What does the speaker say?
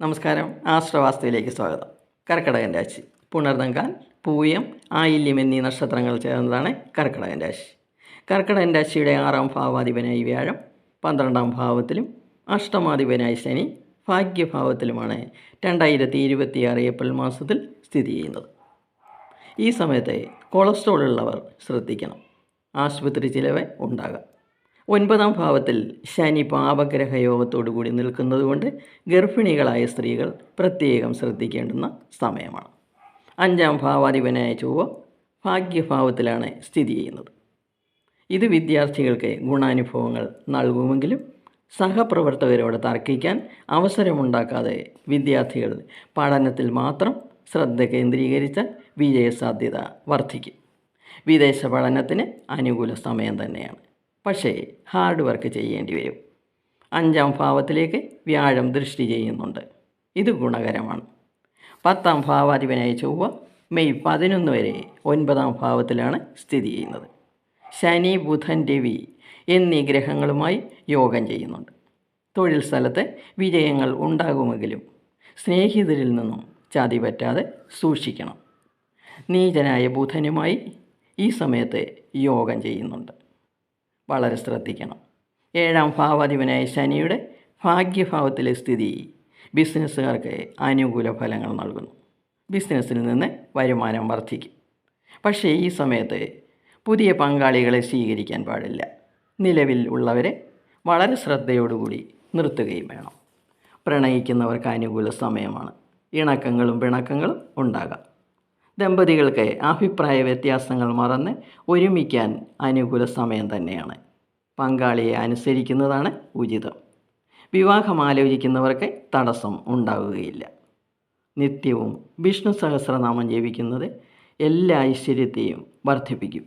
നമസ്കാരം. ആശ്രവാസ്തുവിലേക്ക് സ്വാഗതം. കർക്കിടകൻ രാശി പുണർദങ്കാൽ, പൂയം, ആയില്യം എന്നീ നക്ഷത്രങ്ങൾ ചേർന്നതാണ് കർക്കിടകൻ രാശി. കർക്കിടകൻ രാശിയുടെ 6ാം ഭാവാധിപനായി വ്യാഴം, 12ാം ഭാവത്തിലും അഷ്ടമാധിപനായി ശനി ഭാഗ്യഭാവത്തിലുമാണ് 2026 ഏപ്രിൽ മാസത്തിൽ സ്ഥിതി ചെയ്യുന്നത്. ഈ സമയത്ത് കൊളസ്ട്രോൾ ഉള്ളവർ ശ്രദ്ധിക്കണം. ആശുപത്രി ചിലവ് ഉണ്ടാകാം. 9ാം ഭാവത്തിൽ ശനി പാപഗ്രഹയോഗത്തോടു കൂടി നിൽക്കുന്നതുകൊണ്ട് ഗർഭിണികളായ സ്ത്രീകൾ പ്രത്യേകം ശ്രദ്ധിക്കേണ്ടുന്ന സമയമാണ്. 5ാം ഭാവാധിപനായ ചൊവ്വ ഭാഗ്യഭാവത്തിലാണ് സ്ഥിതി ചെയ്യുന്നത്. ഇത് വിദ്യാർത്ഥികൾക്ക് ഗുണാനുഭവങ്ങൾ നൽകുമെങ്കിലും സഹപ്രവർത്തകരോട് തർക്കിക്കാൻ അവസരമുണ്ടാക്കാതെ വിദ്യാർത്ഥികൾ പഠനത്തിൽ മാത്രം ശ്രദ്ധ കേന്ദ്രീകരിച്ചാൽ വിജയസാധ്യത വർദ്ധിക്കും. വിദേശ പഠനത്തിന് അനുകൂല സമയം തന്നെയാണ്. പക്ഷേ ഹാർഡ് വർക്ക് ചെയ്യേണ്ടി വരും. 5ാം ഭാവത്തിലേക്ക് വ്യാഴം ദൃഷ്ടി ചെയ്യുന്നുണ്ട്. ഇത് ഗുണകരമാണ്. 10ാം ഭാവാധിപനായ ചൊവ്വ മെയ് 11 വരെ 9ാം ഭാവത്തിലാണ് സ്ഥിതി ചെയ്യുന്നത്. ശനി, ബുധൻ, രവി എന്നീ ഗ്രഹങ്ങളുമായി യോഗം ചെയ്യുന്നുണ്ട്. തൊഴിൽ സ്ഥലത്ത് വിജയങ്ങൾ ഉണ്ടാകുമെങ്കിലും സ്നേഹിതരിൽ നിന്നും ചതി പറ്റാതെ സൂക്ഷിക്കണം. നീചനായ ബുധനുമായി ഈ സമയത്ത് യോഗം ചെയ്യുന്നുണ്ട്. വളരെ ശ്രദ്ധിക്കണം. 7ാം ഭാവാധിപനായ ശനിയുടെ ഭാഗ്യഭാവത്തിലെ സ്ഥിതി ബിസിനസ്സുകാർക്ക് അനുകൂല ഫലങ്ങൾ നൽകുന്നു. ബിസിനസ്സിൽ നിന്ന് വരുമാനം വർദ്ധിക്കും. പക്ഷേ ഈ സമയത്ത് പുതിയ പങ്കാളികളെ സ്വീകരിക്കാൻ പാടില്ല. നിലവിൽ ഉള്ളവരെ വളരെ ശ്രദ്ധയോടുകൂടി നിർത്തുകയും വേണം. പ്രണയിക്കുന്നവർക്ക് അനുകൂല സമയമാണ്. ഇണക്കങ്ങളും പിണക്കങ്ങളും ഉണ്ടാകാം. ദമ്പതികൾക്ക് അഭിപ്രായ വ്യത്യാസങ്ങൾ മറന്ന് ഒരുമിക്കാൻ അനുകൂല സമയം തന്നെയാണ്. പങ്കാളിയെ അനുസരിക്കുന്നതാണ് ഉചിതം. വിവാഹം ആലോചിക്കുന്നവർക്ക് തടസ്സം ഉണ്ടാവുകയില്ല. നിത്യവും വിഷ്ണു സഹസ്രനാമം ജപിക്കുന്നത് എല്ലാ ഐശ്വര്യത്തെയും വർദ്ധിപ്പിക്കും.